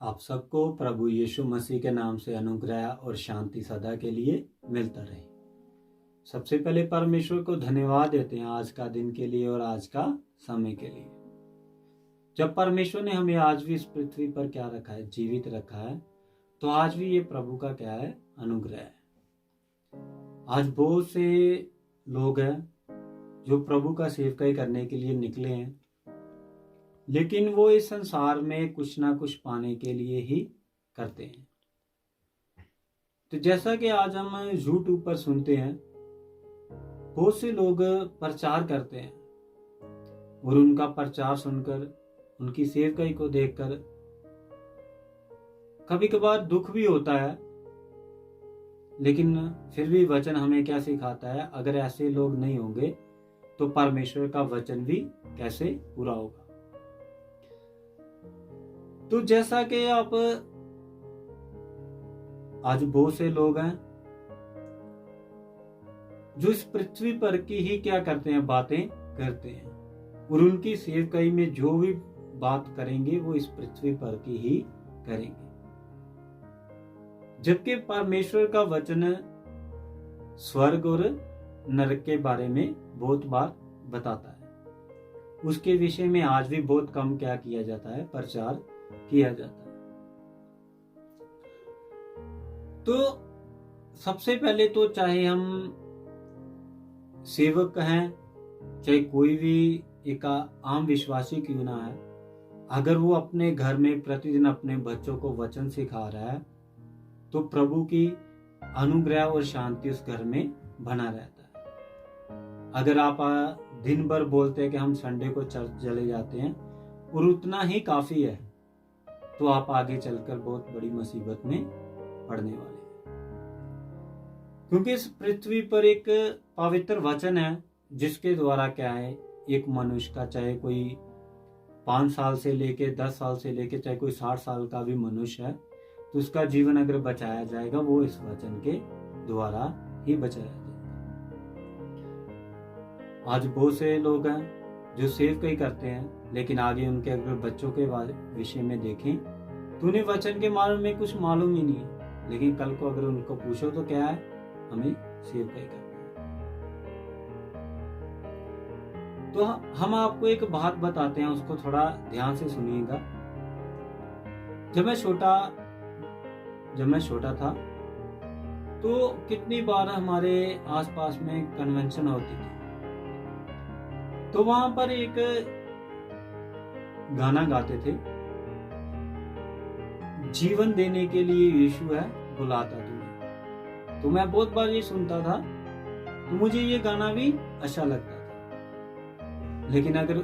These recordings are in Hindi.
आप सबको प्रभु यीशु मसीह के नाम से अनुग्रह और शांति सदा के लिए मिलता रहे। सबसे पहले परमेश्वर को धन्यवाद देते हैं आज का दिन के लिए और आज का समय के लिए। जब परमेश्वर ने हमें आज भी इस पृथ्वी पर क्या रखा है, जीवित रखा है, तो आज भी ये प्रभु का क्या है, अनुग्रह है। आज बहुत से लोग हैं जो प्रभु का सेवकाई करने के लिए निकले हैं, लेकिन वो इस संसार में कुछ ना कुछ पाने के लिए ही करते हैं। तो जैसा कि आज हम YouTube पर सुनते हैं, बहुत से लोग प्रचार करते हैं और उनका प्रचार सुनकर, उनकी सेवकाई को देखकर कभी कभार दुख भी होता है, लेकिन फिर भी वचन हमें क्या सिखाता है, अगर ऐसे लोग नहीं होंगे तो परमेश्वर का वचन भी कैसे पूरा होगा। तो जैसा कि आप आज बहुत से लोग हैं जो इस पृथ्वी पर की ही क्या करते हैं, बातें करते हैं, और उनकी सेवकाई में जो भी बात करेंगे वो इस पृथ्वी पर की ही करेंगे। जबकि परमेश्वर का वचन स्वर्ग और नरक के बारे में बहुत बार बताता है। उसके विषय में आज भी बहुत कम क्या किया जाता है, प्रचार किया जाता है। तो सबसे पहले तो चाहे हम सेवक हैं, चाहे कोई भी एक आम विश्वासी क्यों ना है, अगर वो अपने घर में प्रतिदिन अपने बच्चों को वचन सिखा रहा है तो प्रभु की अनुग्रह और शांति उस घर में बना रहता है। अगर आप दिन भर बोलते हैं कि हम संडे को चर्च चले जाते हैं और उतना ही काफी है, तो आप आगे चलकर बहुत बड़ी मुसीबत में पड़ने वाले हैं। क्योंकि इस पृथ्वी पर एक पवित्र वचन है जिसके द्वारा क्या है, एक मनुष्य का, चाहे कोई 5 साल से लेके 10 साल से लेके चाहे कोई 60 साल का भी मनुष्य है, तो उसका जीवन अगर बचाया जाएगा वो इस वचन के द्वारा ही बचाया जाएगा। आज बहुत से लोग हैं जो सेवकाई करते हैं, लेकिन आगे उनके अगर बच्चों के विषय में देखें तो उन्हें वचन के बारे में कुछ मालूम ही नहीं है। लेकिन कल को अगर उनको पूछो तो क्या है, हमें सेवकाई करनी है। तो हम आपको एक बात बताते हैं, उसको थोड़ा ध्यान से सुनिएगा। जब मैं छोटा था तो कितनी बार हमारे आसपास में कन्वेंशन होती थी, तो वहां पर एक गाना गाते थे, जीवन देने के लिए यीशु है बुलाता तुम्हें। तो मैं बहुत बार ये सुनता था, तो मुझे ये गाना भी अच्छा लगता था। लेकिन अगर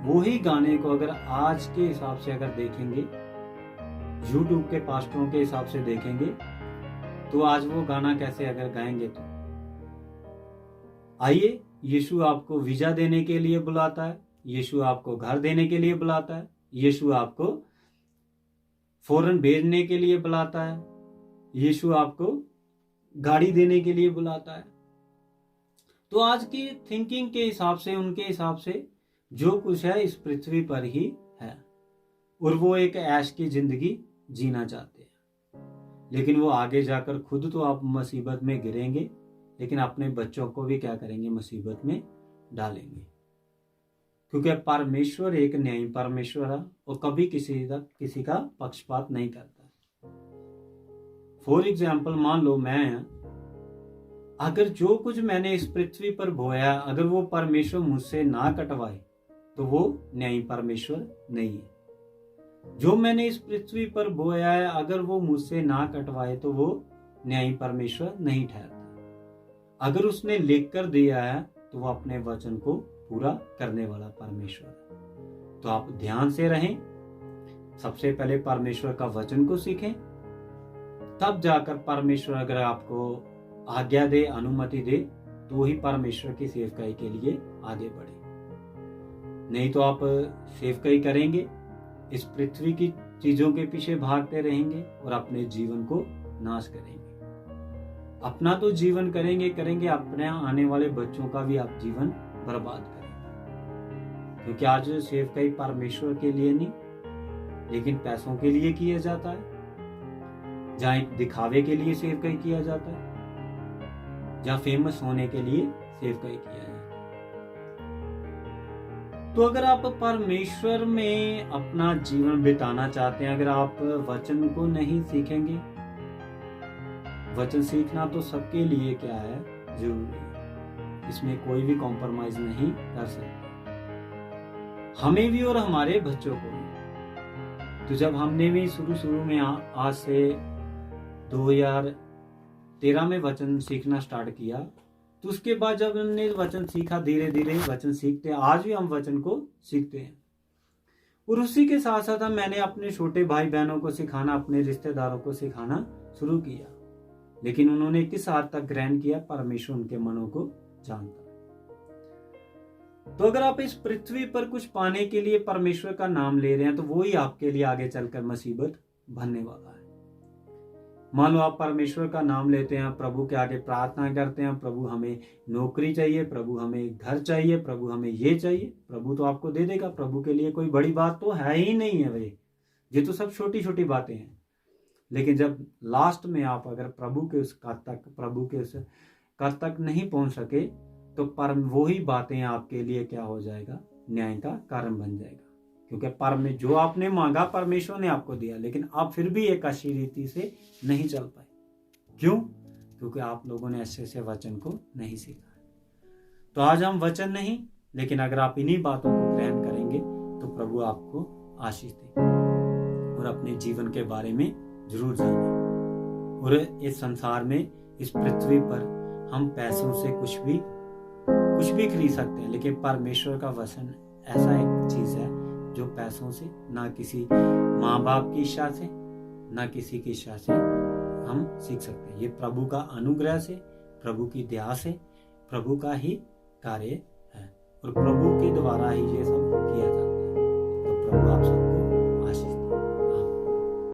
वो ही गाने को अगर आज के हिसाब से अगर देखेंगे, YouTube के पास्टरों के हिसाब से देखेंगे, तो आज वो गाना कैसे अगर गाएंगे। तो आइए, यीशु आपको वीजा देने के लिए बुलाता है, यीशु आपको घर देने के लिए बुलाता है, यीशु आपको फौरन भेजने के लिए बुलाता है, यीशु आपको गाड़ी देने के लिए बुलाता है। तो आज की थिंकिंग के हिसाब से, उनके हिसाब से जो कुछ है इस पृथ्वी पर ही है, और वो एक ऐश की जिंदगी जीना चाहते हैं। लेकिन वो आगे जाकर खुद तो आप मुसीबत में गिरेंगे, लेकिन अपने बच्चों को भी क्या करेंगे, मुसीबत में डालेंगे। क्योंकि परमेश्वर एक न्यायी परमेश्वर है और कभी किसी का पक्षपात नहीं करता। फॉर एग्जाम्पल, मान लो मैं, अगर जो कुछ मैंने इस पृथ्वी पर बोया, अगर वो परमेश्वर मुझसे ना कटवाए तो वो न्यायी परमेश्वर नहीं है। जो मैंने इस पृथ्वी पर बोया है, अगर वो मुझसे ना कटवाए तो वो न्यायी परमेश्वर नहीं ठहरता। अगर उसने लिख कर दिया है तो वो अपने वचन को पूरा करने वाला परमेश्वर है। तो आप ध्यान से रहें, सबसे पहले परमेश्वर का वचन को सीखें, तब जाकर परमेश्वर अगर आपको आज्ञा दे, अनुमति दे, तो वही परमेश्वर की सेवकाई के लिए आगे बढ़े। नहीं तो आप सेवकाई करेंगे, इस पृथ्वी की चीजों के पीछे भागते रहेंगे और अपने जीवन को नाश करेंगे। अपना तो जीवन करेंगे, अपने आने वाले बच्चों का भी आप जीवन बर्बाद करेंगे। क्योंकि आज सेवकाई परमेश्वर के लिए नहीं, लेकिन पैसों के लिए किया जाता है, जहाँ एक दिखावे के लिए सेवकाई किया जाता है, जहाँ फेमस होने के लिए सेवकाई किया जाता है। तो अगर आप परमेश्वर में अपना जीवन बिताना चाहते हैं, अगर आप वचन को नहीं सीखेंगे, वचन सीखना तो सबके लिए क्या है, जरूरी है, इसमें कोई भी कॉम्प्रोमाइज नहीं कर सकते, हमें भी और हमारे बच्चों को भी। तो जब हमने भी शुरू में आज से 2013 में वचन सीखना स्टार्ट किया, तो उसके बाद जब हमने वचन सीखा, धीरे धीरे वचन सीखते, आज भी हम वचन को सीखते हैं। और उसी के साथ साथ मैंने अपने छोटे भाई बहनों को सिखाना, अपने रिश्तेदारों को सिखाना शुरू किया, लेकिन उन्होंने किस हद तक ग्रहण किया, परमेश्वर उनके मनों को जानता है। तो अगर आप इस पृथ्वी पर कुछ पाने के लिए परमेश्वर का नाम ले रहे हैं, तो वो ही आपके लिए आगे चलकर मुसीबत बनने वाला है। मान लो आप परमेश्वर का नाम लेते हैं, प्रभु के आगे प्रार्थना करते हैं, प्रभु हमें नौकरी चाहिए, प्रभु हमें घर चाहिए, प्रभु हमें ये चाहिए, प्रभु तो आपको दे देगा। प्रभु के लिए कोई बड़ी बात तो है ही नहीं है भाई, ये तो सब छोटी छोटी बातें हैं। लेकिन जब लास्ट में आप अगर प्रभु के उस कर तक नहीं पहुंच सके, तो वही बातें आपके लिए क्या हो जाएगा, न्याय का कारण बन जाएगा। क्योंकि जो आपने मांगा परमेश्वर ने आपको दिया, लेकिन आप फिर भी एक अच्छी रीति से नहीं चल पाए। क्यों? क्योंकि आप लोगों ने अच्छे से वचन को नहीं सीखा। तो आज हम वचन नहीं, लेकिन अगर आप इन्हीं बातों को ग्रहण करेंगे, तो प्रभु आपको आशीष देंगे और अपने जीवन के बारे में जरूर जाने। और इस संसार में, इस पृथ्वी पर हम पैसों से कुछ भी खरीद सकते हैं, लेकिन परमेश्वर का वचन ऐसा एक चीज है जो पैसों से, ना किसी माँ बाप की इच्छा से, ना किसी की इच्छा से हम सीख सकते हैं। ये प्रभु का अनुग्रह से, प्रभु की दया से, प्रभु का ही कार्य है, और प्रभु के द्वारा ही ये सब किया